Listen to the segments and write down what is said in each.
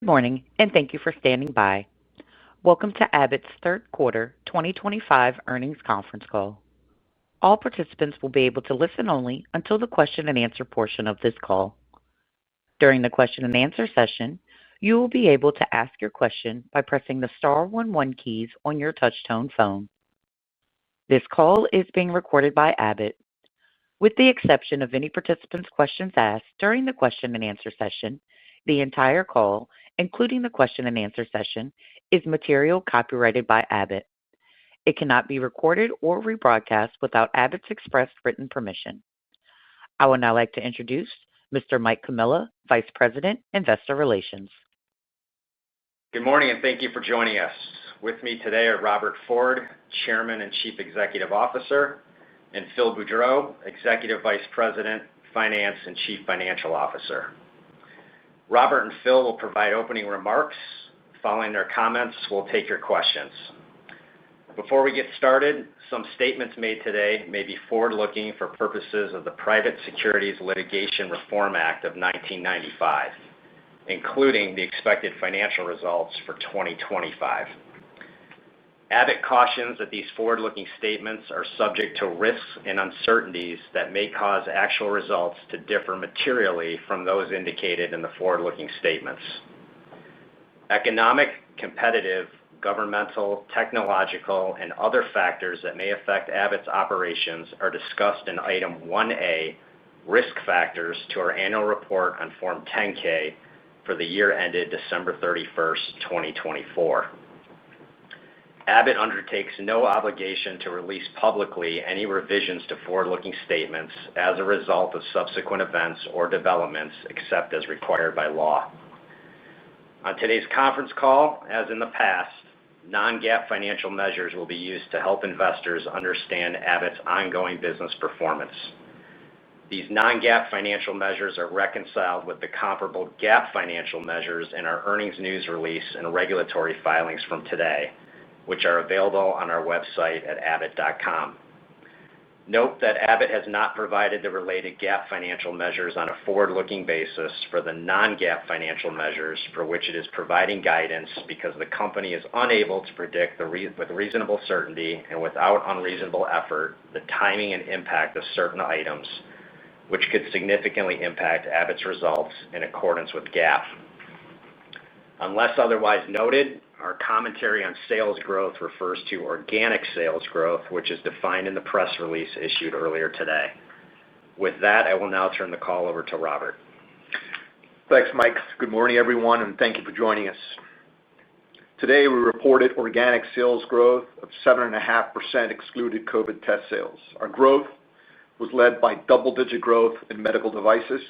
Good morning, and thank you for standing by. Welcome to Abbott's third quarter 2025 earnings conference call. All participants will be able to listen only until the question-and-answer portion of this call. During the question-and-answer session, you will be able to ask your question by pressing the star 11 keys on your touch-tone phone. This call is being recorded by Abbott. With the exception of any participant's questions asked during the question-and-answer session, the entire call, including the question-and-answer session, is material copyrighted by Abbott. It cannot be recorded or rebroadcast without Abbott's express written permission. I would now like to introduce Mr. Mike Comilla, Vice President, Investor Relations. Good morning, and thank you for joining us. With me today are Robert Ford, Chairman and Chief Executive Officer, and Phil Boudreau, Executive Vice President, Finance and Chief Financial Officer. Robert and Phil will provide opening remarks. Following their comments, we'll take your questions. Before we get started, some statements made today may be forward-looking for purposes of the Private Securities Litigation Reform Act of 1995, including the expected financial results for 2025. Abbott cautions that these forward-looking statements are subject to risks and uncertainties that may cause actual results to differ materially from those indicated in the forward-looking statements. Economic, competitive, governmental, technological, and other factors that may affect Abbott's operations are discussed in Item 1A, Risk Factors, to our annual report on Form 10-K for the year ended December 31st, 2024. Abbott undertakes no obligation to release publicly any revisions to forward-looking statements as a result of subsequent events or developments except as required by law. On today's conference call, as in the past, non-GAAP financial measures will be used to help investors understand Abbott's ongoing business performance. These non-GAAP financial measures are reconciled with the comparable GAAP financial measures in our earnings news release and regulatory filings from today, which are available on our website at abbott.com. Note that Abbott has not provided the related GAAP financial measures on a forward-looking basis for the non-GAAP financial measures for which it is providing guidance because the company is unable to predict with reasonable certainty and without unreasonable effort the timing and impact of certain items, which could significantly impact Abbott's results in accordance with GAAP. Unless otherwise noted, our commentary on sales growth refers to organic sales growth, which is defined in the press release issued earlier today. With that, I will now turn the call over to Robert. Thanks, Mike. Good morning, everyone, and thank you for joining us. Today, we reported organic sales growth of 7.5% excluded COVID test sales. Our growth was led by double-digit growth in medical devices,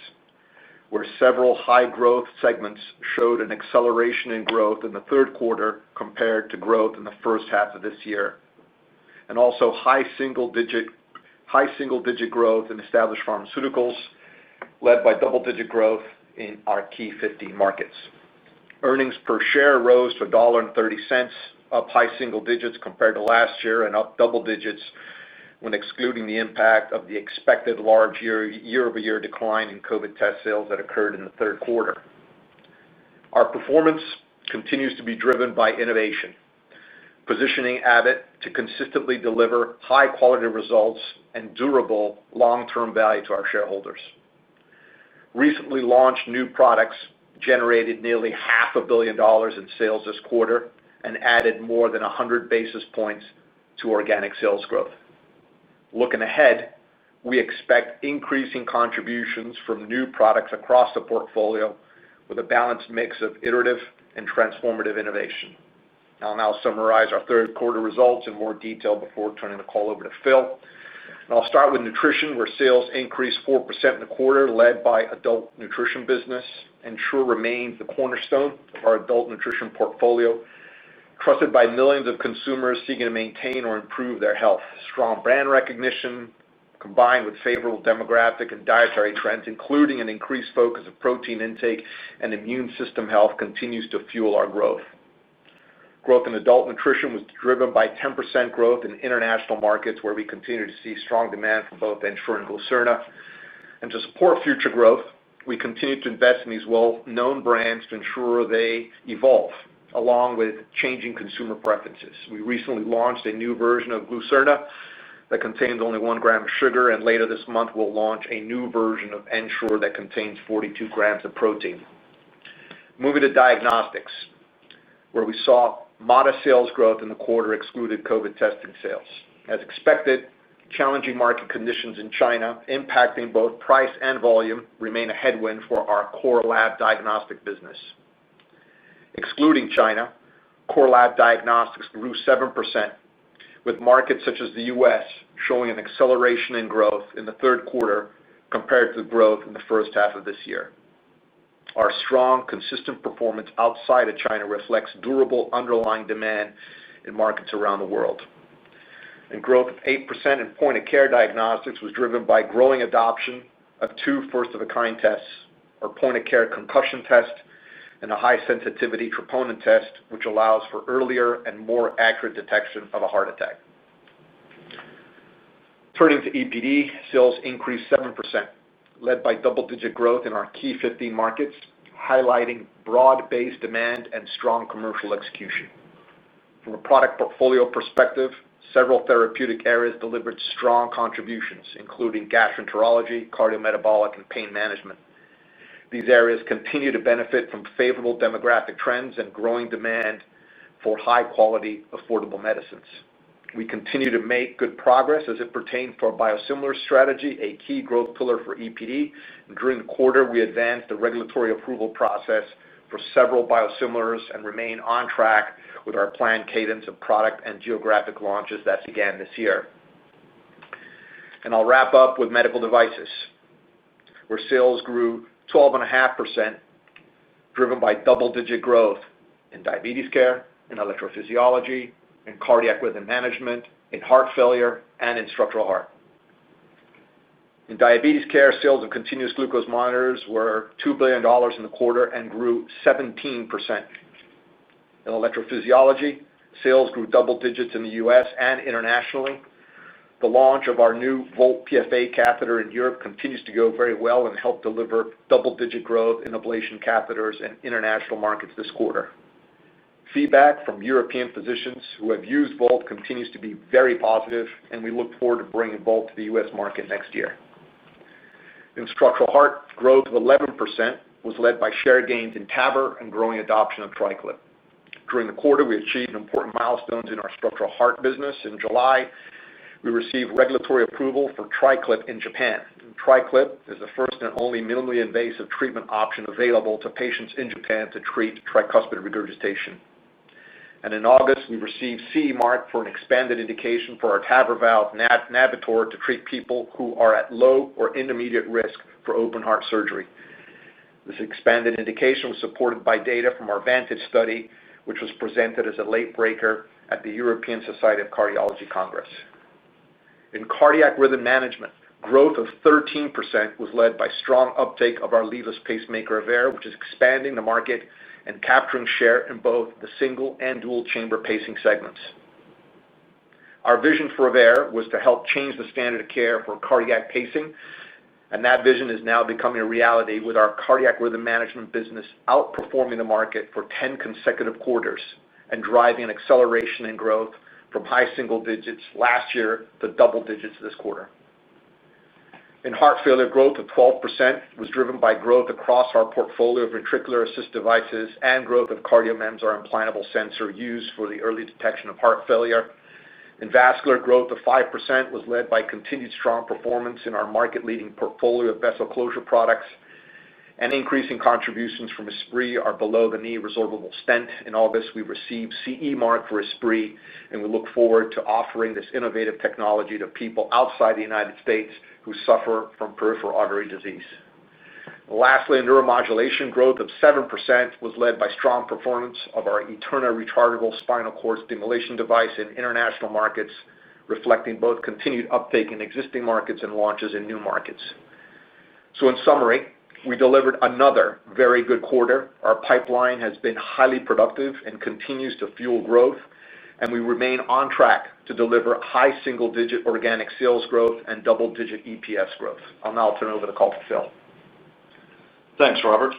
where several high-growth segments showed an acceleration in growth in the third quarter compared to growth in the first half of this year, and also high single-digit growth in established pharmaceuticals, led by double-digit growth in our key 50 markets. Earnings per share rose to $1.30, up high single digits compared to last year and up double digits when excluding the impact of the expected large year-over-year decline in COVID test sales that occurred in the third quarter. Our performance continues to be driven by innovation, positioning Abbott to consistently deliver high-quality results and durable long-term value to our shareholders. Recently launched new products generated nearly $500 million in sales this quarter and added more than 100 basis points to organic sales growth. Looking ahead, we expect increasing contributions from new products across the portfolio with a balanced mix of iterative and transformative innovation. I'll now summarize our third quarter results in more detail before turning the call over to Phil. I'll start with nutrition, where sales increased 4% in the quarter, led by adult nutrition business. Ensure remains the cornerstone of our adult nutrition portfolio, trusted by millions of consumers seeking to maintain or improve their health. Strong brand recognition, combined with favorable demographic and dietary trends, including an increased focus of protein intake and immune system health, continues to fuel our growth. Growth in adult nutrition was driven by 10% growth in international markets, where we continue to see strong demand for both Ensure and Glucerna. To support future growth, we continue to invest in these well-known brands to ensure they evolve along with changing consumer preferences. We recently launched a new version of Glucerna that contains only 1 gram of sugar, and later this month we'll launch a new version of Ensure that contains 42 grams of protein. Moving to diagnostics, where we saw modest sales growth in the quarter excluded COVID testing sales. As expected, challenging market conditions in China, impacting both price and volume, remain a headwind for our core lab diagnostic business. Excluding China, core lab diagnostics grew 7%, with markets such as the U.S. showing an acceleration in growth in the third quarter compared to the growth in the first half of this year. Our strong, consistent performance outside of China reflects durable underlying demand in markets around the world. And growth of 8% in point-of-care diagnostics was driven by growing adoption of 2 first-of-a-kind tests, our point-of-care concussion test and a high-sensitivity troponin test, which allows for earlier and more accurate detection of a heart attack. Turning to EPD, sales increased 7%, led by double-digit growth in our key 15 markets, highlighting broad-based demand and strong commercial execution. From a product portfolio perspective, several therapeutic areas delivered strong contributions, including gastroenterology, cardiometabolic, and pain management. These areas continue to benefit from favorable demographic trends and growing demand for high-quality, affordable medicines. We continue to make good progress as it pertains to our biosimilar strategy, a key growth pillar for EPD. And during the quarter, we advanced the regulatory approval process for several biosimilars and remain on track with our planned cadence of product and geographic launches that began this year. And I'll wrap up with medical devices, where sales grew 12.5%, driven by double-digit growth in diabetes care, in electrophysiology, in cardiac rhythm management, in heart failure, and in structural heart. In diabetes care, sales of continuous glucose monitors were $2 billion in the quarter and grew 17%. In electrophysiology, sales grew double digits in the U.S. and internationally. The launch of our new Volt PFA catheter in Europe continues to go very well and helped deliver double-digit growth in ablation catheters in international markets this quarter. Feedback from European physicians who have used Volt continues to be very positive, and we look forward to bringing Volt to the U.S. market next year. In structural heart, growth of 11% was led by share gains in TAVR and growing adoption of TriClip. During the quarter, we achieved important milestones in our structural heart business. In July, we received regulatory approval for TriClip in Japan. TriClip is the first and only minimally invasive treatment option available to patients in Japan to treat tricuspid regurgitation. And in August, we received CE mark for an expanded indication for our TAVR valve, Navitor, to treat people who are at low or intermediate risk for open heart surgery. This expanded indication was supported by data from our Vantage study, which was presented as a late breaker at the European Society of Cardiology Congress. In cardiac rhythm management, growth of 13% was led by strong uptake of our leadless pacemaker Aveir, which is expanding the market and capturing share in both the single and dual chamber pacing segments. Our vision for Aveir was to help change the standard of care for cardiac pacing, and that vision is now becoming a reality with our cardiac rhythm management business outperforming the market for 10 consecutive quarters and driving an acceleration in growth from high single digits last year to double digits this quarter. In heart failure, growth of 12% was driven by growth across our portfolio of ventricular assist devices and growth of CardioMEMS, our implantable sensor used for the early detection of heart failure. In vascular, growth of 5% was led by continued strong performance in our market-leading portfolio of vessel closure products and increasing contributions from Esprit, our below-the-knee resorbable stent. In August, we received CE mark for Esprit, and we look forward to offering this innovative technology to people outside the United States who suffer from peripheral artery disease. Lastly, in neuromodulation, growth of 7% was led by strong performance of our Eterna rechargeable spinal cord stimulation device in international markets, reflecting both continued uptake in existing markets and launches in new markets. So in summary, we delivered another very good quarter. Our pipeline has been highly productive and continues to fuel growth, and we remain on track to deliver high single-digit organic sales growth and double-digit EPS growth. I'll now turn over the call to Phil. Thanks, Robert.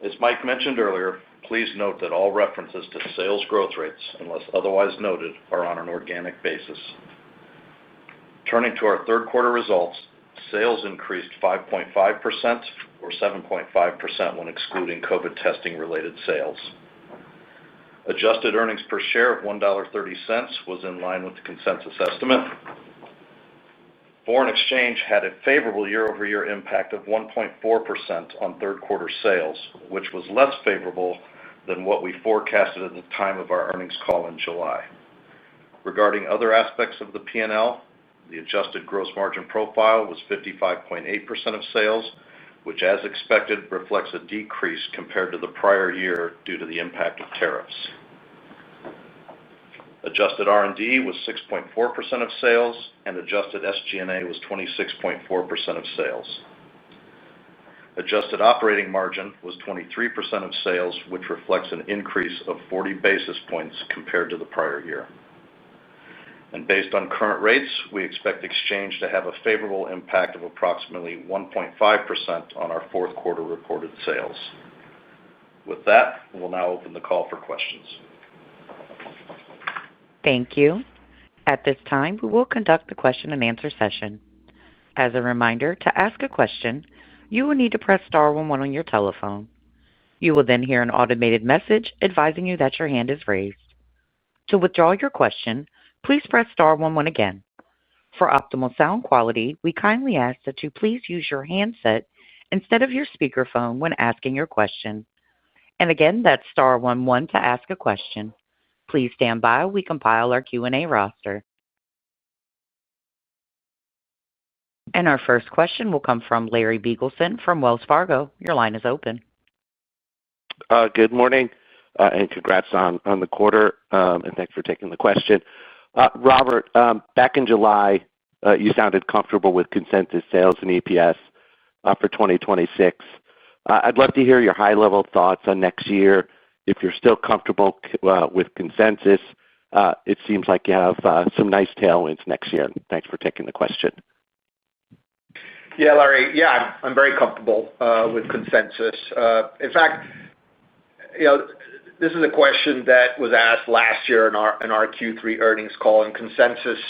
As Mike mentioned earlier, please note that all references to sales growth rates, unless otherwise noted, are on an organic basis. Turning to our third quarter results, sales increased 5.5% or 7.5% when excluding COVID testing-related sales. Adjusted earnings per share of $1.30 was in line with the consensus estimate. Foreign exchange had a favorable year-over-year impact of 1.4% on third quarter sales, which was less favorable than what we forecasted at the time of our earnings call in July. Regarding other aspects of the P&L, the adjusted gross margin profile was 55.8% of sales, which, as expected, reflects a decrease compared to the prior year due to the impact of tariffs. Adjusted R&D was 6.4% of sales, and adjusted SG&A was 26.4% of sales. Adjusted operating margin was 23% of sales, which reflects an increase of 40 basis points compared to the prior year. And based on current rates, we expect exchange to have a favorable impact of approximately 1.5% on our fourth quarter reported sales. With that, we'll now open the call for questions. Thank you. At this time, we will conduct the question-and-answer session. As a reminder, to ask a question, you will need to press star 11 on your telephone. You will then hear an automated message advising you that your hand is raised. To withdraw your question, please press star 11 again. For optimal sound quality, we kindly ask that you please use your handset instead of your speakerphone when asking your question. And again, that's star 11 to ask a question. Please stand by while we compile our Q&A roster. And our first question will come from Larry Biegelsen from Wells Fargo. Your line is open. Good morning and congrats on the quarter, and thanks for taking the question. Robert, back in July, you sounded comfortable with consensus sales and EPS for 2026. I'd love to hear your high-level thoughts on next year. If you're still comfortable with consensus, it seems like you have some nice tailwinds next year. Thanks for taking the question. Yeah, Larry. Yeah, I'm very comfortable with consensus. In fact, this is a question that was asked last year in our Q3 earnings call, and consensus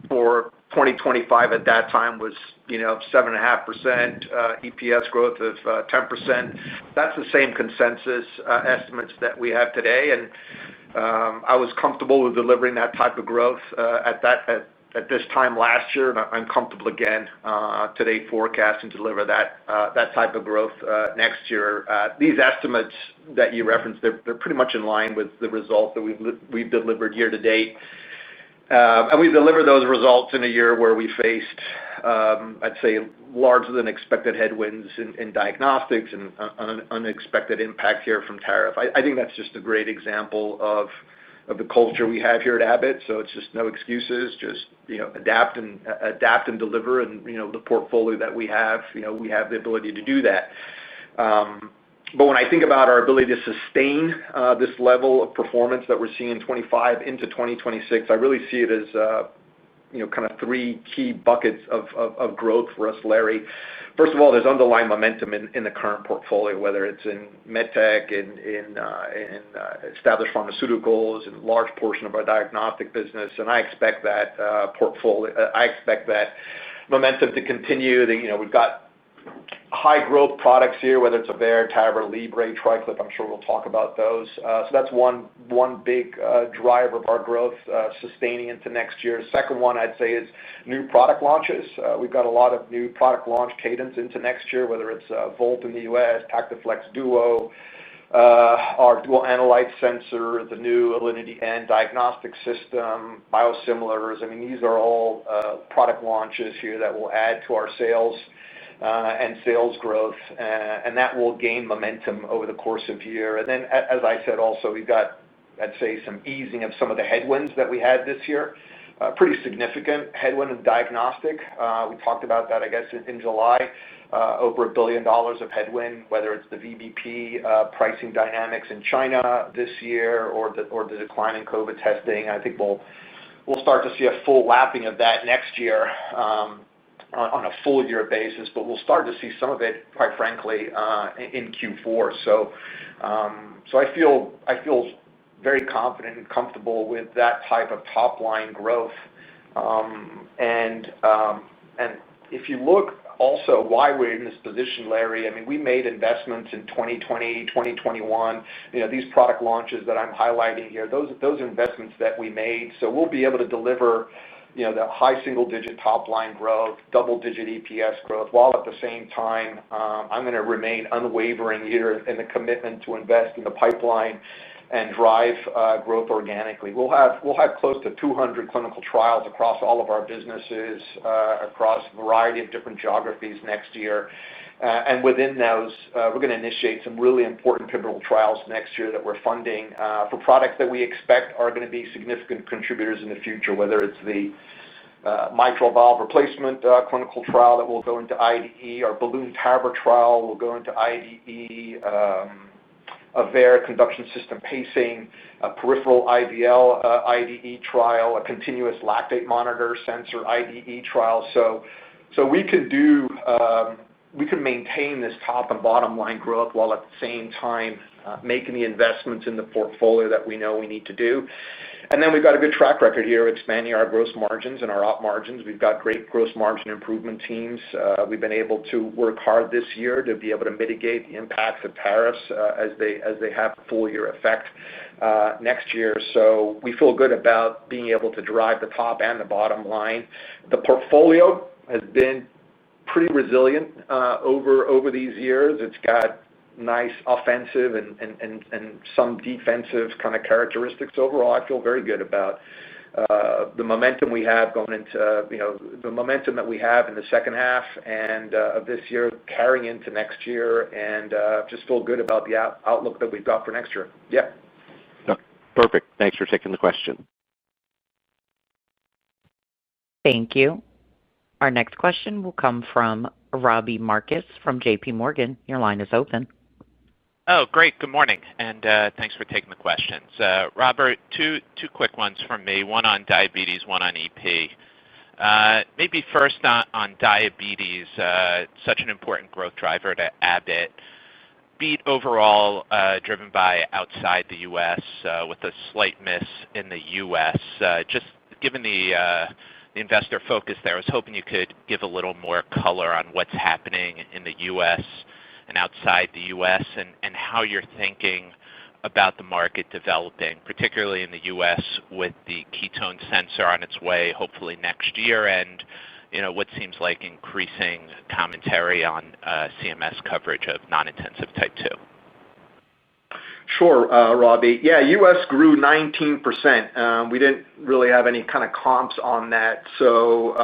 for 2025 at that time was 7.5% EPS growth of 10%. That's the same consensus estimates that we have today, and I was comfortable with delivering that type of growth at this time last year, and I'm comfortable again today forecasting to deliver that type of growth next year. These estimates that you referenced, they're pretty much in line with the results that we've delivered year to date. And we've delivered those results in a year where we faced, I'd say, larger than expected headwinds in diagnostics and an unexpected impact here from tariff. I think that's just a great example of the culture we have here at Abbott. So it's just no excuses, just adapt and deliver. And the portfolio that we have the ability to do that. But when I think about our ability to sustain this level of performance that we're seeing in 2025 into 2026, I really see it as kind of three key buckets of growth for us, Larry. First of all, there's underlying momentum in the current portfolio, whether it's in medtech, in established pharmaceuticals, and a large portion of our diagnostic business. And I expect that momentum to continue. We've got high growth products here, whether it's Aveir, TAVR, Libre, TriClip. I'm sure we'll talk about those. So that's one big driver of our growth sustaining into next year. Second one, I'd say, is new product launches. We've got a lot of new product launch cadence into next year, whether it's Volt in the U.S., TactiFlex Duo, our dual analyte sensor, the new Alinity N diagnostic system, biosimilars. I mean, these are all product launches here that will add to our sales and sales growth, and that will gain momentum over the course of the year. And then, as I said, also, we've got, I'd say, some easing of some of the headwinds that we had this year. Pretty significant headwind in diagnostic. We talked about that, I guess, in July. Over $1 billion of headwind, whether it's the VBP pricing dynamics in China this year or the decline in COVID testing. I think we'll start to see a full lapping of that next year. on a full year basis, but we'll start to see some of it, quite frankly, in Q4. So I feel very confident and comfortable with that type of top line growth. And if you look also why we're in this position, Larry, I mean, we made investments in 2020, 2021. These product launches that I'm highlighting here, those investments that we made. So we'll be able to deliver the high single-digit top-line growth, double-digit EPS growth, while at the same time, I'm going to remain unwavering here in the commitment to invest in the pipeline and drive growth organically. We'll have close to 200 clinical trials across all of our businesses, across a variety of different geographies next year. And within those, we're going to initiate some really important pivotal trials next year that we're funding for products that we expect are going to be significant contributors in the future, whether it's the mitral valve replacement clinical trial that will go into IDE, our balloon TAVR trial will go into IDE, a VAR conduction system pacing, a peripheral IVL IDE trial, a continuous lactate monitor sensor IDE trial. So we can maintain this top and bottom line growth while at the same time making the investments in the portfolio that we know we need to do. And then we've got a good track record here of expanding our gross margins and our op margins. We've got great gross margin improvement teams. We've been able to work hard this year to be able to mitigate the impacts of tariffs as they have a full year effect next year. So we feel good about being able to drive the top and the bottom line. The portfolio has been pretty resilient over these years. It's got nice offensive and some defensive kind of characteristics. Overall, I feel very good about the momentum we have going into the momentum that we have in the second half and of this year carrying into next year, and just feel good about the outlook that we've got for next year. Yeah. Perfect. Thanks for taking the question. Thank you. Our next question will come from Robbie Marcus from JPMorgan. Your line is open. Oh, great. Good morning, and thanks for taking the questions. Robert, two quick ones from me, one on diabetes, one on EP. Maybe first on diabetes, such an important growth driver to Abbott. Beat overall driven by outside the U.S. With a slight miss in the U.S. Just given the investor focus there, I was hoping you could give a little more color on what's happening in the U.S. and outside the U.S. and how you're thinking about the market developing, particularly in the U.S. with the ketone sensor on its way, hopefully next year, and what seems like increasing commentary on CMS coverage of non-intensive type 2. Sure, Robbie. Yeah, U.S. grew 19%. We didn't really have any kind of comps on that. So,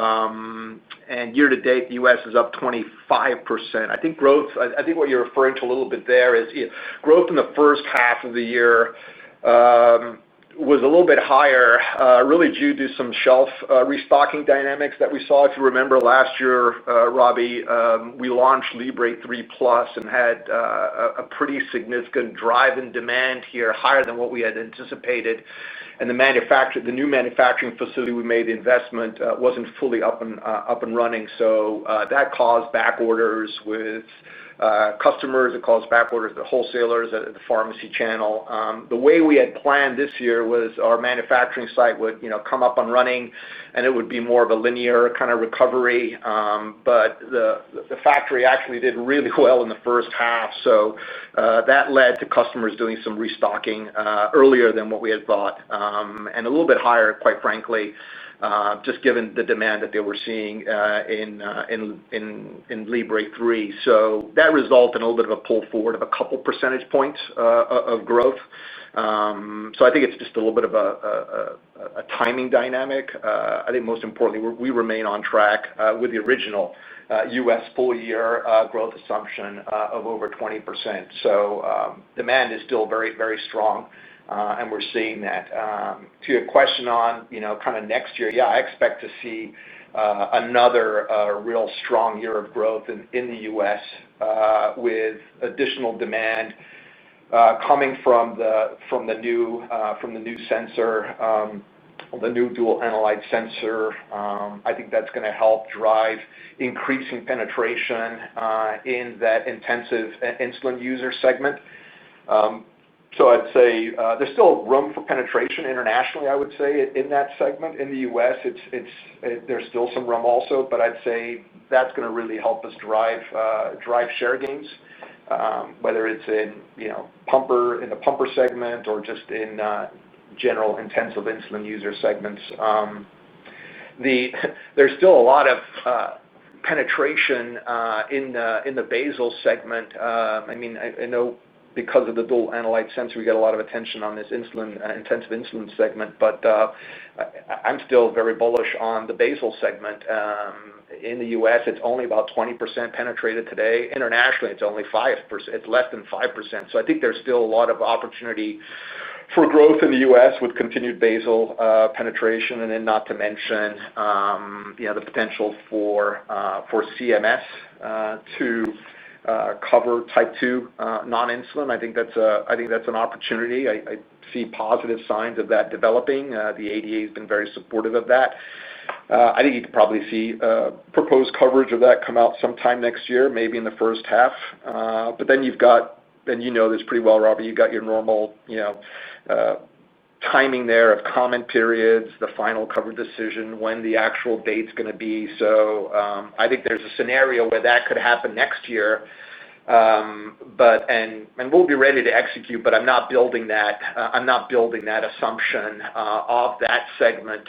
and year to date, the U.S. is up 25%. I think what you're referring to a little bit there is growth in the first half of the year was a little bit higher, really due to some shelf restocking dynamics that we saw. If you remember last year, Robbie, we launched Libre 3 Plus and had a pretty significant drive in demand here, higher than what we had anticipated. And the new manufacturing facility we made the investment wasn't fully up and running. So that caused back orders with customers. It caused back orders to wholesalers at the pharmacy channel. The way we had planned this year was our manufacturing site would come up and running, and it would be more of a linear kind of recovery. But the factory actually did really well in the first half. So that led to customers doing some restocking earlier than what we had thought, and a little bit higher, quite frankly, just given the demand that they were seeing in Libre 3. So that resulted in a little bit of a pull forward of a couple percentage points of growth. So I think it's just a little bit of a timing dynamic. I think most importantly, we remain on track with the original U.S. full year growth assumption of over 20%. So demand is still very, very strong. And we're seeing that. To your question on, kind of next year, yeah, I expect to see another real strong year of growth in the U.S. With additional demand coming from the new sensor. the new dual analyte sensor. I think that's going to help drive increasing penetration in that intensive insulin user segment. So I'd say there's still room for penetration internationally, I would say, in that segment. In the U.S., there's still some room also, but I'd say that's going to really help us drive share gains, whether it's in the pumper segment or just in general intensive insulin user segments. There's still a lot of penetration in the basal segment. I know because of the dual analyte sensor, we get a lot of attention on this intensive insulin segment, but I'm still very bullish on the basal segment. In the U.S., it's only about 20% penetrated today. Internationally, it's only 5%. It's less than 5%. So I think there's still a lot of opportunity for growth in the U.S. with continued basal penetration, and then not to mention the potential for CMS to cover type 2 non-insulin. I think that's an opportunity. I see positive signs of that developing. The ADA has been very supportive of that. I think you could probably see proposed coverage of that come out sometime next year, maybe in the first half. But then you've got, and you know this pretty well, Robert, you've got your normal timing there of comment periods, the final cover decision, when the actual date's going to be. So I think there's a scenario where that could happen next year. And we'll be ready to execute, but I'm not building that assumption of that segment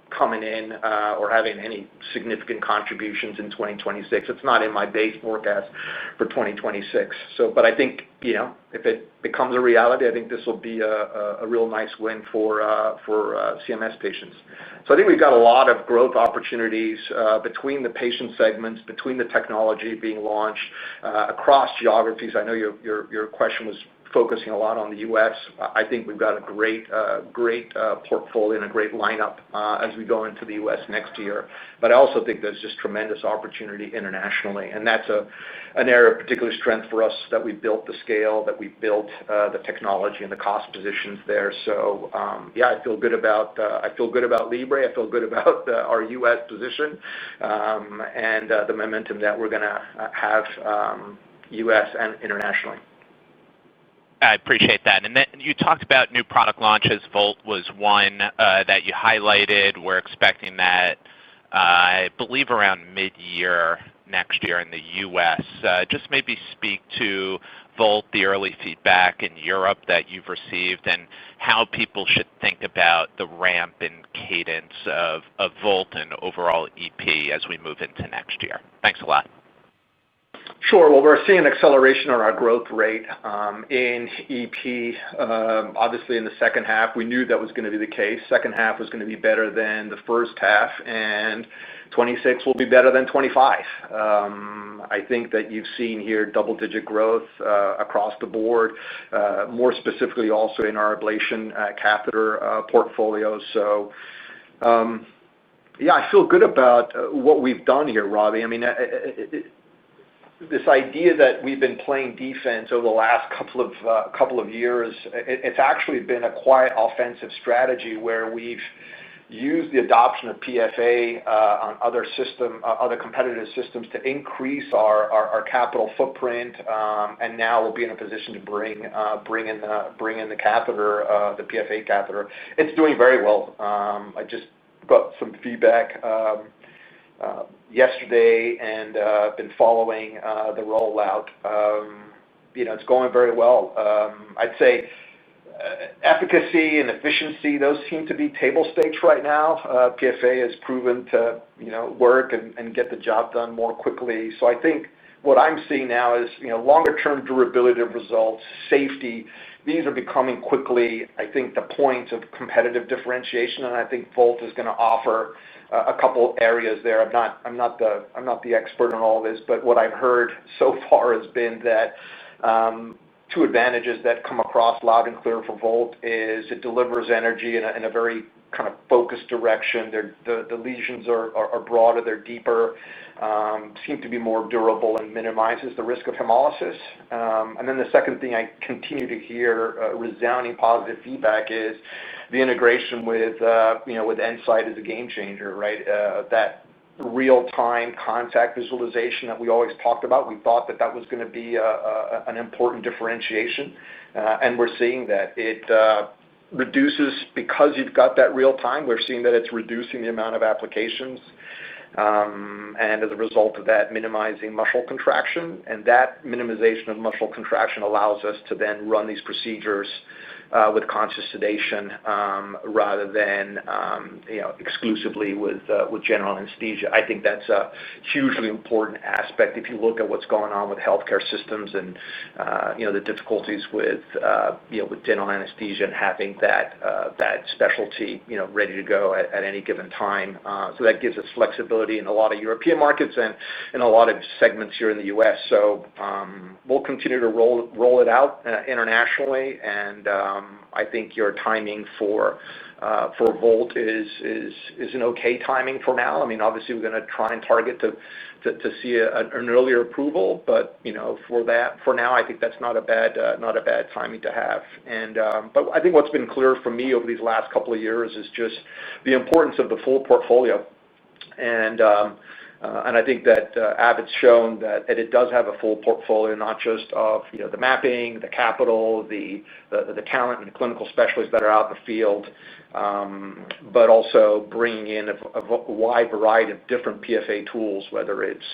coming in or having any significant contributions in 2026. It's not in my base forecast for 2026. But I think if it becomes a reality, I think this will be a real nice win for CMS patients. So I think we've got a lot of growth opportunities between the patient segments, between the technology being launched across geographies. I know your question was focusing a lot on the U.S. I think we've got a great portfolio and a great lineup as we go into the U.S. next year. But I also think there's just tremendous opportunity internationally, and that's an area of particular strength for us, that we built the scale, that we built the technology and the cost positions there. So I feel good about Libre. I feel good about our U.S. position and the momentum that we're going to have U.S. and internationally. I appreciate that. And then you talked about new product launches. Volt was one that you highlighted. We're expecting that, I believe, around mid-year next year in the U.S. Just maybe speak to Volt, the early feedback in Europe that you've received, and how people should think about the ramp and cadence of Volt and overall EP as we move into next year. Thanks a lot. Sure. Well, we're seeing acceleration on our growth rate in EP. Obviously, in the second half, we knew that was going to be the case. Second half was going to be better than the first half, and 26 will be better than 25. I think that you've seen here double-digit growth across the board, more specifically also in our ablation catheter portfolio. So, I feel good about what we've done here, Robbie. I mean, this idea that we've been playing defense over the last couple of years, it's actually been a quiet offensive strategy where we've used the adoption of PFA on other competitive systems to increase our capital footprint, and now we'll be in a position to bring in the catheter, the PFA catheter. It's doing very well. I just got some feedback yesterday and been following the rollout. It's going very well. I'd say efficacy and efficiency, those seem to be table stakes right now. PFA has proven to work and get the job done more quickly. So I think what I'm seeing now is longer-term durability of results, safety. These are becoming quickly, I think, the points of competitive differentiation, and I think Volt is going to offer a couple areas there. I'm not the expert on all this, but what I've heard so far has been that two advantages that come across loud and clear for Volt is it delivers energy in a very kind of focused direction. The lesions are broader, they're deeper, seem to be more durable, and minimizes the risk of hemolysis. And then the second thing I continue to hear resounding positive feedback is the integration with Insight is a game changer, right? That real-time contact visualization that we always talked about. We thought that was going to be an important differentiation, and we're seeing that it reduces, because you've got that real time, we're seeing that it's reducing the amount of applications, and as a result of that, minimizing muscle contraction. And that minimization of muscle contraction allows us to then run these procedures with conscious sedation rather than exclusively with general anesthesia. I think that's a hugely important aspect if you look at what's going on with healthcare systems and the difficulties with general anesthesia and having that specialty ready to go at any given time. So that gives us flexibility in a lot of European markets and in a lot of segments here in the U.S. So we'll continue to roll it out internationally, and I think your timing for Volt is an okay timing for now. I mean, obviously, we're going to try and target to see an earlier approval, but for now, I think that's not a bad timing to have. And but I think what's been clear for me over these last couple of years is just the importance of the full portfolio. And I think that Abbott's shown that it does have a full portfolio, not just of the mapping, the capital, the talent, and the clinical specialists that are out in the field, but also bringing in a wide variety of different PFA tools, whether it's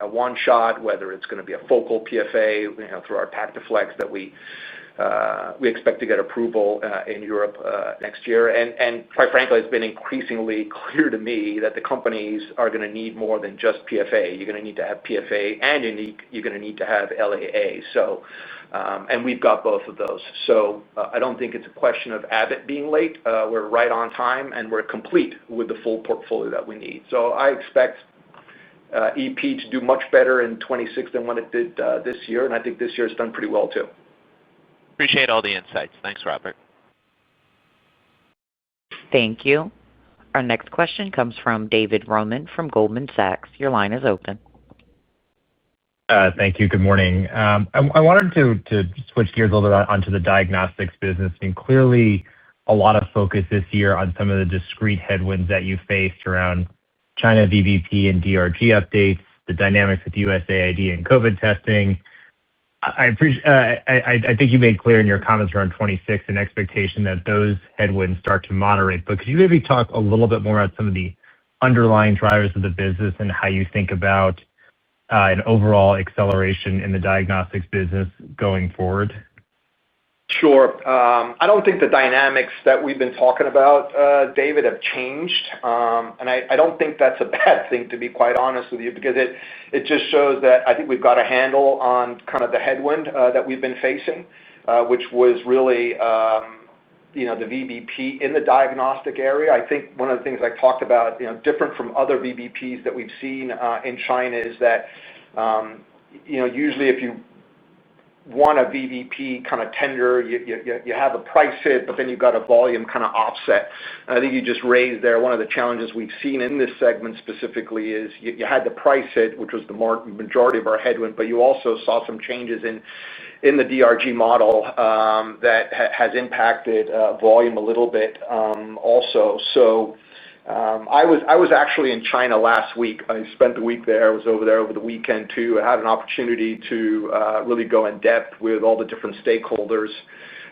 a one shot, whether it's going to be a focal PFA through our TactiFlex that we expect to get approval in Europe next year. And quite frankly, it's been increasingly clear to me that the companies are going to need more than just PFA. You're going to need to have PFA, and you're going to need to have LAA. So, and we've got both of those. So I don't think it's a question of Abbott being late. We're right on time, and we're complete with the full portfolio that we need. So I expect EP to do much better in 26 than what it did this year, and I think this year it's done pretty well too. Appreciate all the insights. Thanks, Robert. Thank you. Our next question comes from David Roman from Goldman Sachs. Your line is open. Thank you. Good morning. I wanted to switch gears a little bit onto the diagnostics business. I mean, clearly a lot of focus this year on some of the discrete headwinds that you faced around China VBP and DRG updates, the dynamics with USAID and COVID testing. I think you made clear in your comments around 26 an expectation that those headwinds start to moderate. But could you maybe talk a little bit more about some of the underlying drivers of the business and how you think about an overall acceleration in the diagnostics business going forward? Sure. I don't think the dynamics that we've been talking about, David, have changed. And I don't think that's a bad thing, to be quite honest with you, because it just shows that I think we've got a handle on kind of the headwind that we've been facing, which was really the VBP in the diagnostic area. I think one of the things I talked about, different from other VBPs that we've seen in China, is that usually if you want a VBP kind of tender, you have a price hit, but then you've got a volume kind of offset. And I think you just raised there one of the challenges we've seen in this segment specifically is you had the price hit, which was the majority of our headwind, but you also saw some changes in the DRG model that has impacted volume a little bit also. So I was actually in China last week. I spent the week there. I was over there over the weekend too. I had an opportunity to really go in depth with all the different stakeholders.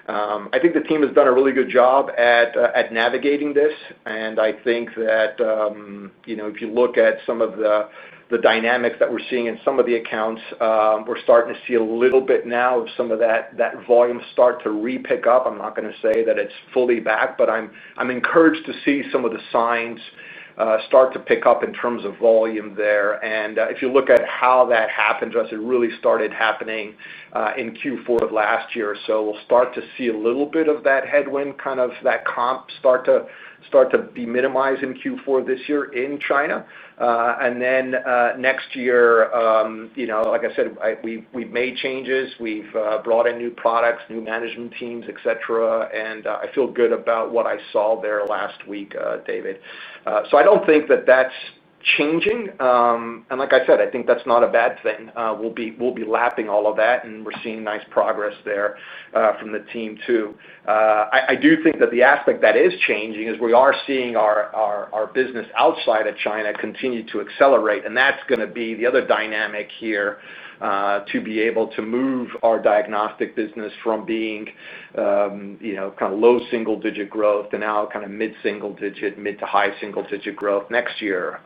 I think the team has done a really good job at navigating this, and I think that if you look at some of the dynamics that we're seeing in some of the accounts, we're starting to see a little bit now of some of that volume start to re-pick up. I'm not going to say that it's fully back, but I'm encouraged to see some of the signs start to pick up in terms of volume there. And if you look at how that happened to us. It really started happening in Q4 of last year. So we'll start to see a little bit of that headwind, kind of that comp start to be minimized in Q4 this year in China. And then next year, like I said, we've made changes. We've brought in new products, new management teams, et cetera. And I feel good about what I saw there last week, David. So I don't think that that's changing. And like I said, I think that's not a bad thing. We'll be lapping all of that, and we're seeing nice progress there from the team too. I do think that the aspect that is changing is we are seeing our business outside of China continue to accelerate, and that's going to be the other dynamic here, to be able to move our diagnostic business from being kind of low single-digit growth to now kind of mid-single-digit, mid to high single-digit growth next year.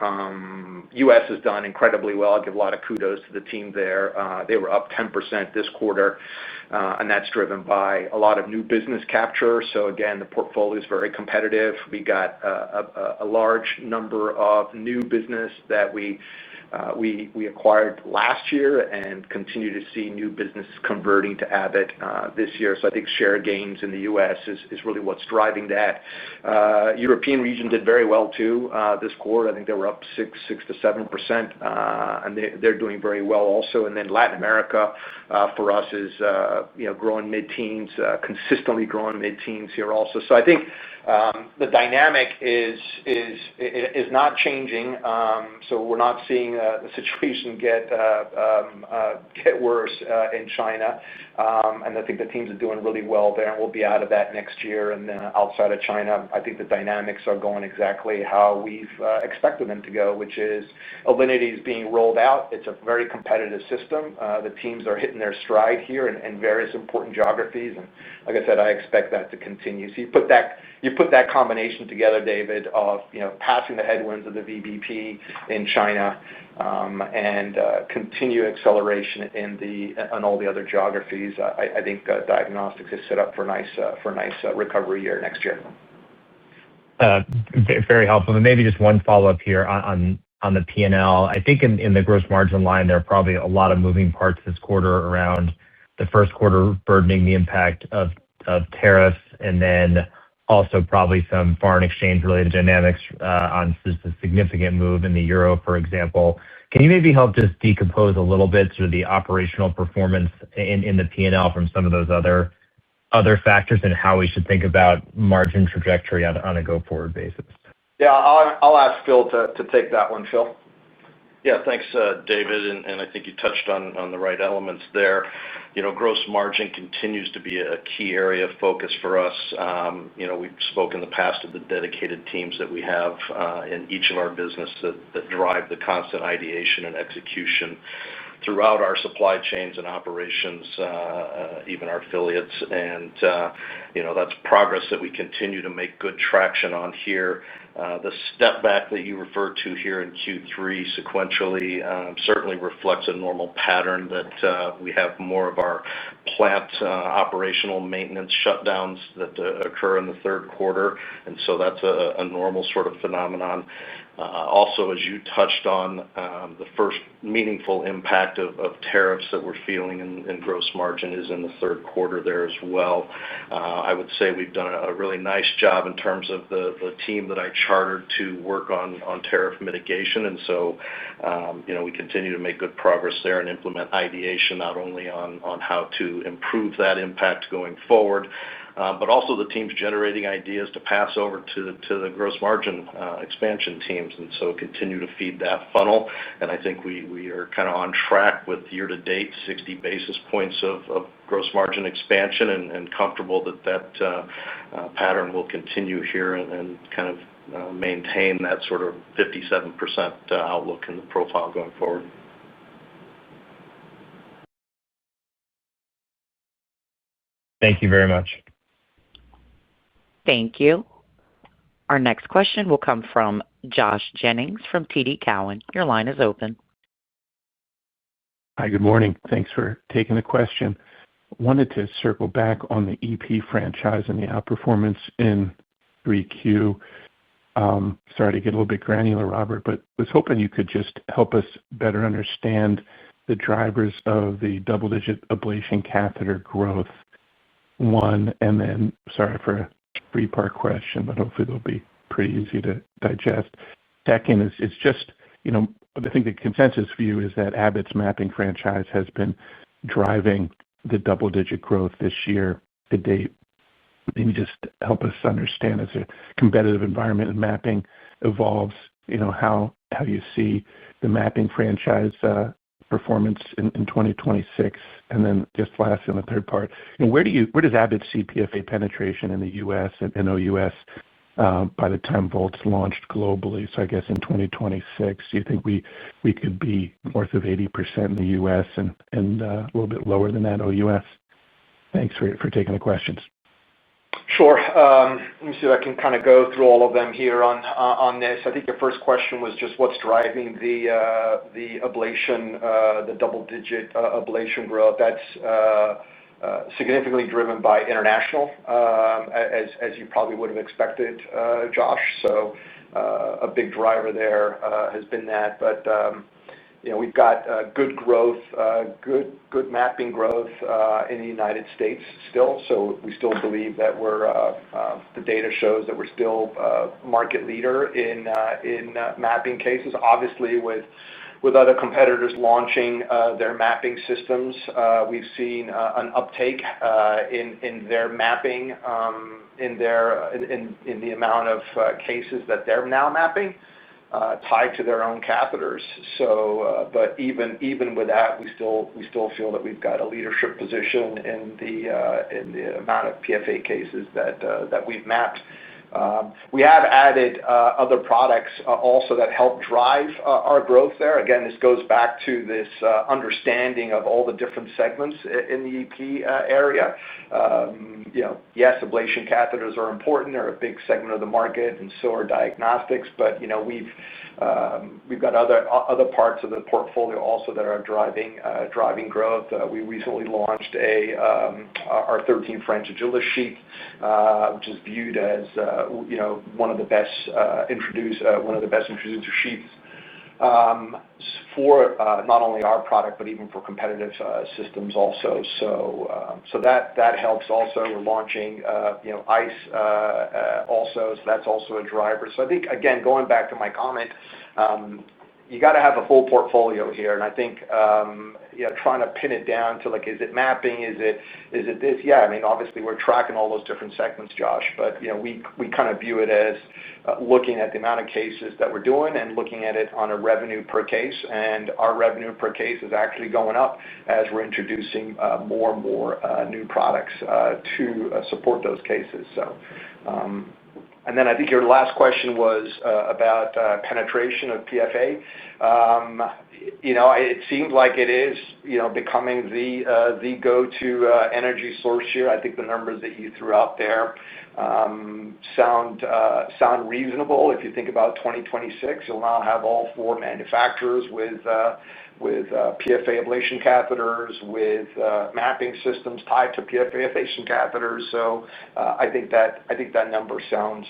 U.S. has done incredibly well. I give a lot of kudos to the team there. They were up 10% this quarter, and that's driven by a lot of new business capture. So again, the portfolio is very competitive. We got a large number of new business that we acquired last year and continue to see new business converting to Abbott this year. So I think share gains in the U.S. is really what's driving that. European region did very well too this quarter. I think they were up 6 to 7%, and they're doing very well also. And then Latin America for us is growing mid-teens, consistently growing mid-teens here also. So I think the dynamic is not changing. So we're not seeing the situation get worse in China. And I think the teams are doing really well there, and we'll be out of that next year. And outside of China, I think the dynamics are going exactly how we've expected them to go, which is Alinity is being rolled out. It's a very competitive system. The teams are hitting their stride here in various important geographies. And like I said, I expect that to continue. So you put that combination together, David, of passing the headwinds of the VBP in China and continue acceleration in all the other geographies. I think diagnostics is set up for a nice recovery year next year. Very helpful. And maybe just one follow-up here on the P&L. I think in the gross margin line, there are probably a lot of moving parts this quarter around the first quarter burdening the impact of tariffs, and then also probably some foreign exchange related dynamics on just a significant move in the euro, for example. Can you maybe help just decompose a little bit sort of the operational performance in the P&L from some of those other factors and how we should think about margin trajectory on a go-forward basis? Yeah, I'll ask Phil to take that one. Phil? Yeah, thanks, David. And I think you touched on the right elements there. Gross margin continues to be a key area of focus for us. We've spoken in the past of the dedicated teams that we have in each of our business that drive the constant ideation and execution throughout our supply chains and operations, even our affiliates. And that's progress that we continue to make good traction on here. The step back that you referred to here in Q3 sequentially certainly reflects a normal pattern that we have more of our plant operational maintenance shutdowns that occur in the third quarter. And so that's a normal sort of phenomenon. Also, as you touched on, the first meaningful impact of tariffs that we're feeling in gross margin is in the third quarter there as well. I would say we've done a really nice job in terms of the team that I chartered to work on tariff mitigation. And so, we continue to make good progress there and implement ideation not only on how to improve that impact going forward, but also the teams generating ideas to pass over to the gross margin expansion teams. And so continue to feed that funnel. And I think we are kind of on track with year-to-date 60 basis points of gross margin expansion and comfortable that pattern will continue here and kind of maintain that sort of 57% outlook in the profile going forward. Thank you very much. Thank you. Our next question will come from Josh Jennings from TD Cowen. Your line is open. Hi, good morning. Thanks for taking the question. Wanted to circle back on the EP franchise and the outperformance in 3Q. Sorry to get a little bit granular, Robert, but was hoping you could just help us better understand the drivers of the double-digit ablation catheter growth, one, and then, sorry for a three-part question, but hopefully they'll be pretty easy to digest. Second is just, I think the consensus view is that Abbott's mapping franchise has been driving the double-digit growth this year to date. Maybe just help us understand as a competitive environment and mapping evolves, how you see the mapping franchise performance in 2026. And then just last in the third part, where does Abbott see PFA penetration in the U.S. and OUS by the time Volt's launched globally? So I guess in 2026, do you think we could be north of 80% in the U.S. and a little bit lower than that OUS? Thanks for taking the questions. Sure. Let me see if I can kind of go through all of them here on this. I think your first question was just what's driving the ablation, the double-digit ablation growth. That's significantly driven by international, as you probably would have expected, Josh. So a big driver there has been that. But we've got good growth, good mapping growth in the United States still. So we still believe that the data shows that we're still market leader in mapping cases. Obviously, with other competitors launching their mapping systems, we've seen an uptake in their mapping, in the amount of cases that they're now mapping, tied to their own catheters. So, but even with that, we still feel that we've got a leadership position in the amount of PFA cases that we've mapped. We have added other products also that help drive our growth there. Again, this goes back to this understanding of all the different segments in the EP area. Yes, ablation catheters are important. They're a big segment of the market, and so are diagnostics. But we've got other parts of the portfolio also that are driving growth. We recently launched our 13 French Agilus sheath, which is viewed as one of the best introduced sheaths for not only our product but even for competitive systems also. So that helps also. We're launching ICE also, so that's also a driver. So I think, again, going back to my comment, you got to have a full portfolio here, and I think trying to pin it down to is it mapping, is it this? Yeah, I mean, obviously we're tracking all those different segments, Josh, but we kind of view it as looking at the amount of cases that we're doing and looking at it on a revenue per case, and our revenue per case is actually going up as we're introducing more and more new products to support those cases. So. And then I think your last question was about penetration of PFA. It seems like it is becoming the go-to energy source here. I think the numbers that you threw out there sound reasonable. If you think about 2026, you'll now have all four manufacturers with PFA ablation catheters, with mapping systems tied to PFA ablation catheters. So I think that number sounds